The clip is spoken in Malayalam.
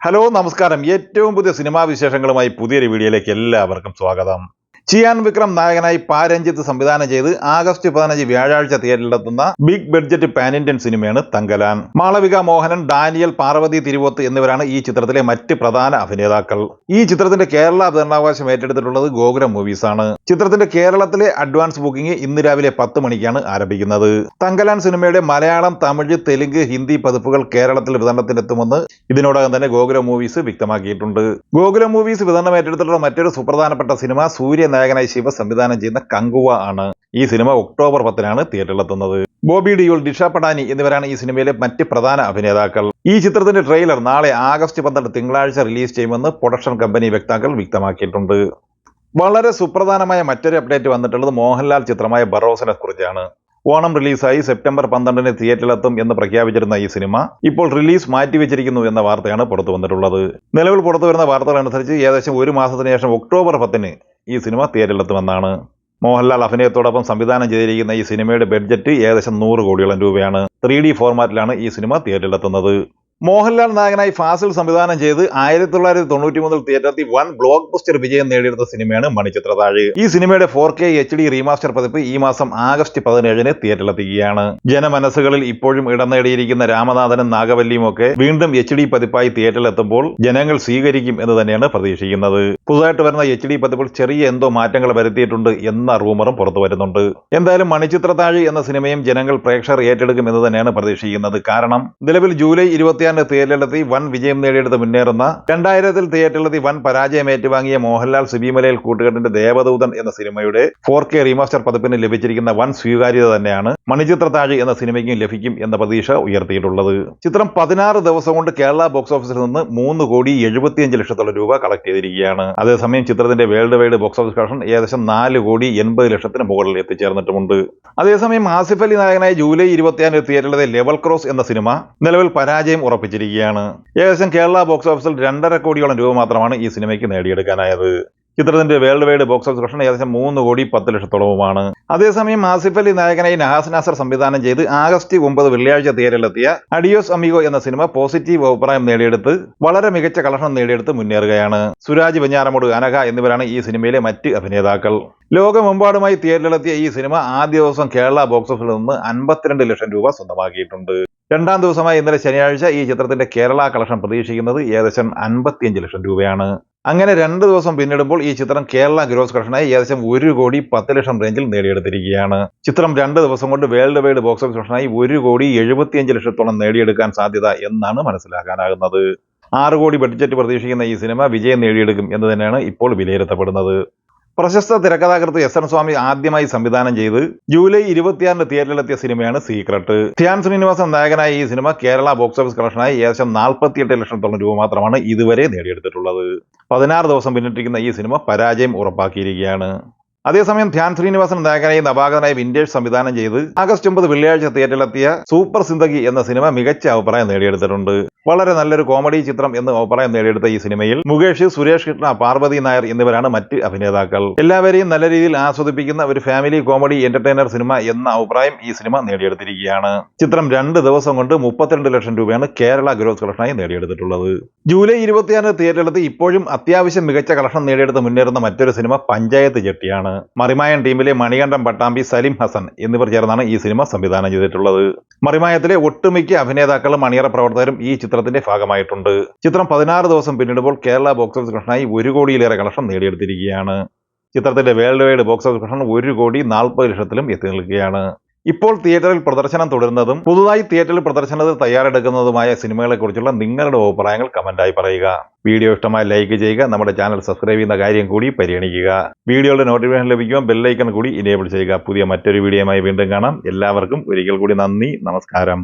ഹലോ നമസ്കാരം. ഏറ്റവും പുതിയ സിനിമാ വിശേഷങ്ങളുമായി പുതിയൊരു വീഡിയോയിലേക്ക് എല്ലാവർക്കും സ്വാഗതം. ചിയാൻ വിക്രം നായകനായി പാരഞ്ജിത്ത് സംവിധാനം ചെയ്ത് ആഗസ്റ്റ് 15 വ്യാഴാഴ്ച തിയേറ്ററിലെത്തുന്ന ബിഗ് ബഡ്ജറ്റ് പാൻ ഇന്ത്യൻ സിനിമയാണ് തങ്കലാൻ. മാളവിക മോഹനൻ, ഡാനിയൽ, പാർവതി തിരുവോത്ത് എന്നിവരാണ് ഈ ചിത്രത്തിലെ മറ്റ് പ്രധാന അഭിനേതാക്കൾ. ഈ ചിത്രത്തിന്റെ കേരള വിതരണാവകാശം ഏറ്റെടുത്തിട്ടുള്ളത് ഗോകുലം മൂവീസ് ആണ്. ചിത്രത്തിന്റെ കേരളത്തിലെ അഡ്വാൻസ് ബുക്കിംഗ് ഇന്ന് രാവിലെ 10 മണിക്കാണ് ആരംഭിക്കുന്നത്. തങ്കലാൻ സിനിമയുടെ മലയാളം, തമിഴ്, തെലുങ്ക്, ഹിന്ദി പതിപ്പുകൾ കേരളത്തിൽ വിതരണത്തിനെത്തുമെന്ന് ഇതിനോടകം തന്നെ ഗോകുലം മൂവീസ് വ്യക്തമാക്കിയിട്ടുണ്ട്. ഗോകുലം മൂവീസ് വിതരണം ഏറ്റെടുത്തിട്ടുള്ള മറ്റൊരു സുപ്രധാനപ്പെട്ട സിനിമ സൂര്യ നായകനായി ശിവ സംവിധാനം ചെയ്യുന്ന കങ്കുവ ആണ്. ഈ സിനിമ ഒക്ടോബർ 10 തിയേറ്ററിലെത്തുന്നത്. ബോബി ഡിയോൾ, ദിഷ പടാനി എന്നിവരാണ് ഈ സിനിമയിലെ മറ്റ് പ്രധാന അഭിനേതാക്കൾ. ഈ ചിത്രത്തിന്റെ ട്രെയിലർ നാളെ ആഗസ്റ്റ് 12 തിങ്കളാഴ്ച റിലീസ് ചെയ്യുമെന്ന് പ്രൊഡക്ഷൻ കമ്പനി വക്താക്കൾ വ്യക്തമാക്കിയിട്ടുണ്ട്. വളരെ സുപ്രധാനമായ മറ്റൊരു അപ്ഡേറ്റ് വന്നിട്ടുള്ളത് മോഹൻലാൽ ചിത്രമായ ബറോസിനെ കുറിച്ചാണ്. ഓണം റിലീസായി സെപ്റ്റംബർ 12 തിയേറ്ററിലെത്തും എന്ന് പ്രഖ്യാപിച്ചിരുന്ന ഈ സിനിമ ഇപ്പോൾ റിലീസ് മാറ്റിവെച്ചിരിക്കുന്നു എന്ന വാർത്തയാണ് പുറത്തു വന്നിട്ടുള്ളത്. നിലവിൽ പുറത്തുവരുന്ന വാർത്തകൾ അനുസരിച്ച് ഏകദേശം ഒരു മാസത്തിന് ശേഷം ഒക്ടോബർ 10 ഈ സിനിമ തിയേറ്ററിലെത്തുമെന്നാണ്. മോഹൻലാൽ അഭിനയത്തോടൊപ്പം സംവിധാനം ചെയ്തിരിക്കുന്ന ഈ സിനിമയുടെ ബഡ്ജറ്റ് ഏകദേശം 100 കോടിയോളം രൂപയാണ്. 3D ഫോർമാറ്റിലാണ് ഈ സിനിമ തിയേറ്ററിലെത്തുന്നത്. മോഹൻലാൽ നായകനായി ഫാസിൽ സംവിധാനം ചെയ്ത് 1993 തിയേറ്ററിൽ വൻ ബ്ലോക്ക് ബസ്റ്റർ വിജയം നേടിയെടുത്ത സിനിമയാണ് മണിച്ചിത്രത്താഴ്. ഈ സിനിമയുടെ 4K HD റീമാസ്റ്റർ പതിപ്പ് ഈ മാസം ആഗസ്റ്റ് 17 തിയേറ്ററിലെത്തുകയാണ്. ജനമനസ്സുകളിൽ ഇപ്പോഴും ഇടം നേടിയിരിക്കുന്ന രാമനാഥനും നാഗവല്ലിയും ഒക്കെ വീണ്ടും HD പതിപ്പായി തിയേറ്ററിലെത്തുമ്പോൾ ജനങ്ങൾ സ്വീകരിക്കും എന്ന് തന്നെയാണ് പ്രതീക്ഷിക്കുന്നത്. പുതുതായിട്ട് വരുന്ന HD പതിപ്പിൽ ചെറിയ എന്തോ മാറ്റങ്ങൾ വരുത്തിയിട്ടുണ്ട് എന്ന റൂമറും പുറത്തു വരുന്നുണ്ട്. എന്തായാലും മണിച്ചിത്രത്താഴ് എന്ന സിനിമയും ജനങ്ങൾ പ്രേക്ഷകർ ഏറ്റെടുക്കും എന്ന് തന്നെയാണ് പ്രതീക്ഷിക്കുന്നത്. കാരണം നിലവിൽ ജൂലൈ 26 തിയേറ്ററിലെത്തി വൻ വിജയം നേടിയെടുത്ത് മുന്നേറുന്ന 2000 തിയേറ്ററിലെത്തി വൻ പരാജയം ഏറ്റുവാങ്ങിയ മോഹൻലാൽ സിബിമലയിൽ കൂട്ടുകെട്ടിന്റെ ദേവദൂതൻ എന്ന സിനിമയുടെ 4K റീമാസ്റ്റർ പതിപ്പിന് ലഭിച്ചിരിക്കുന്ന വൻ സ്വീകാര്യത തന്നെയാണ് മണിച്ചിത്രത്താഴ് എന്ന സിനിമയ്ക്കും ലഭിക്കും എന്ന പ്രതീക്ഷ ഉയർത്തിയിട്ടുള്ളത്. ചിത്രം 16 ദിവസം കൊണ്ട് കേരള ബോക്സ് ഓഫീസിൽ നിന്ന് 3,75,00,000 രൂപ കളക്ട് ചെയ്തിരിക്കുകയാണ്. അതേസമയം ചിത്രത്തിന്റെ world wide box office collection ഏകദേശം 4,80,00,000 മുകളിൽ എത്തിച്ചേർന്നിട്ടുമുണ്ട്. അതേസമയം ആസിഫ് അലി നായകനായ ജൂലൈ 25 തിയേറ്ററിലെ ലെവൽ ക്രോസ് എന്ന സിനിമ നിലവിൽ പരാജയം ഉറപ്പിച്ചിരിക്കുകയാണ്. ഏകദേശം കേരള ബോക്സ് ഓഫീസിൽ 2.5 കോടിയോളം രൂപ മാത്രമാണ് ഈ സിനിമയ്ക്ക് നേടിയെടുക്കാനായത്. ചിത്രത്തിന്റെ world wide box office collection ഏകദേശം 3,10,00,000 അതേസമയം ആസിഫ് അലി നായകനായി നഹാസ് നാസർ സംവിധാനം ചെയ്ത് ആഗസ്റ്റ് 9 വെള്ളിയാഴ്ച തിയേറ്ററിലെത്തിയ അഡിയോസ് അമിഗോ എന്ന സിനിമ പോസിറ്റീവ് അഭിപ്രായം നേടിയെടുത്ത് വളരെ മികച്ച കളക്ഷൻ നേടിയെടുത്ത് മുന്നേറുകയാണ്. സുരാജ് വെഞ്ഞാറമൂട്, അനഘ എന്നിവരാണ് ഈ സിനിമയിലെ മറ്റ് അഭിനേതാക്കൾ. ലോകമെമ്പാടുമായി തിയേറ്ററിലെത്തിയ ഈ സിനിമ ആദ്യ ദിവസം കേരള ബോക്സ് ഓഫീസിൽ നിന്ന് 52 ലക്ഷം രൂപ സ്വന്തമാക്കിയിട്ടുണ്ട്. രണ്ടാം ദിവസമായ ഇന്നലെ ശനിയാഴ്ച ഈ ചിത്രത്തിന്റെ കേരള കളക്ഷൻ പ്രതീക്ഷിക്കുന്നത് ഏകദേശം 55 ലക്ഷം രൂപയാണ്. അങ്ങനെ 2 ദിവസം പിന്നിടുമ്പോൾ ഈ ചിത്രം കേരള ഗ്രോസ് കളക്ഷനായി ഏകദേശം 1,10,00,000 റേഞ്ചിൽ നേടിയെടുത്തിരിക്കുകയാണ്. ചിത്രം 2 ദിവസം കൊണ്ട് വേൾഡ് വൈഡ് ബോക്സ് ഓഫീസ് കളക്ഷനായി 1,75,00,000 നേടിയെടുക്കാൻ സാധ്യത എന്നാണ് മനസ്സിലാക്കാനാകുന്നത്. 6 കോടി ബഡ്ജറ്റ് പ്രതീക്ഷിക്കുന്ന ഈ സിനിമ വിജയം നേടിയെടുക്കും എന്ന് തന്നെയാണ് ഇപ്പോൾ വിലയിരുത്തപ്പെടുന്നത്. പ്രശസ്ത തിരക്കഥാകൃത്ത് എസ് എൻ സ്വാമി ആദ്യമായി സംവിധാനം ചെയ്ത് ജൂലൈ 26 തിയേറ്ററിലെത്തിയ സിനിമയാണ് സീക്രട്ട്. ധ്യാൻ ശ്രീനിവാസൻ നായകനായ ഈ സിനിമ കേരള ബോക്സ് ഓഫീസ് കളക്ഷനായി ഏകദേശം 48 ലക്ഷത്തോളം രൂപ മാത്രമാണ് ഇതുവരെ നേടിയെടുത്തിട്ടുള്ളത്. 16 ദിവസം പിന്നിട്ടിരിക്കുന്ന ഈ സിനിമ പരാജയം ഉറപ്പാക്കിയിരിക്കുകയാണ്. അതേസമയം ധ്യാൻ ശ്രീനിവാസൻ നായകനായി നവാഗതനായ വിന്റേജ് സംവിധാനം ചെയ്ത് ആഗസ്റ്റ് 9 വെള്ളിയാഴ്ച തിയേറ്ററിലെത്തിയ സൂപ്പർ സിന്ദഗി എന്ന സിനിമ മികച്ച അഭിപ്രായം നേടിയെടുത്തിട്ടുണ്ട്. വളരെ നല്ലൊരു കോമഡി ചിത്രം എന്ന് അഭിപ്രായം നേടിയെടുത്ത ഈ സിനിമയിൽ മുകേഷ്, സുരേഷ് കൃഷ്ണ, പാർവതി നായർ എന്നിവരാണ് മറ്റ് അഭിനേതാക്കൾ. എല്ലാവരെയും നല്ല രീതിയിൽ ആസ്വദിപ്പിക്കുന്ന ഒരു ഫാമിലി കോമഡി എന്റർടൈനർ സിനിമ എന്ന അഭിപ്രായം ഈ സിനിമ നേടിയെടുത്തിരിക്കുകയാണ്. ചിത്രം 2 ദിവസം കൊണ്ട് 32 ലക്ഷം രൂപയാണ് കേരള ഗ്രോസ് കളക്ഷനായി നേടിയെടുത്തിട്ടുള്ളത്. ജൂലൈ 26 തിയേറ്ററിലെത്തി ഇപ്പോഴും അത്യാവശ്യം മികച്ച കളക്ഷൻ നേടിയെടുത്ത് മുന്നേറുന്ന മറ്റൊരു സിനിമ പഞ്ചായത്ത് ജെട്ടിയാണ്. മറിമായൻ ടീമിലെ മണികണ്ഠൻ പട്ടാമ്പി, സലിം ഹസൻ എന്നിവർ ചേർന്നാണ് ഈ സിനിമ സംവിധാനം ചെയ്തിട്ടുള്ളത്. മറിമായത്തിലെ ഒട്ടുമിക്ക അഭിനേതാക്കളും അണിയറ പ്രവർത്തകരും ഈ ചിത്രത്തിന്റെ ഭാഗമായിട്ടുണ്ട്. ചിത്രം 16 ദിവസം പിന്നിടുമ്പോൾ കേരള ബോക്സ് ഓഫീസ് കളക്ഷനായി 1 കോടിയിലേറെ കളക്ഷൻ നേടിയെടുത്തിരിക്കുകയാണ്. ചിത്രത്തിന്റെ world wide box office collection 1,40,00,000 എത്തി നിൽക്കുകയാണ്. ഇപ്പോൾ തിയേറ്ററിൽ പ്രദർശനം തുടരുന്നതും പുതുതായി തിയേറ്ററിൽ പ്രദർശനത്തിൽ തയ്യാറെടുക്കുന്നതുമായ സിനിമകളെ കുറിച്ചുള്ള നിങ്ങളുടെ അഭിപ്രായങ്ങൾ കമന്റായി പറയുക. വീഡിയോ ഇഷ്ടമായി ലൈക്ക് ചെയ്യുക. നമ്മുടെ ചാനൽ സബ്സ്ക്രൈബ് ചെയ്യുന്ന കാര്യം കൂടി പരിഗണിക്കുക. വീഡിയോയുടെ നോട്ടിഫിക്കേഷൻ ലഭിക്കുമ്പോൾ ബെല്ലൈക്കൺ കൂടി ഇനേബിൾ ചെയ്യുക. പുതിയ മറ്റൊരു വീഡിയോയുമായി വീണ്ടും കാണാം. എല്ലാവർക്കും ഒരിക്കൽ കൂടി നന്ദി, നമസ്കാരം.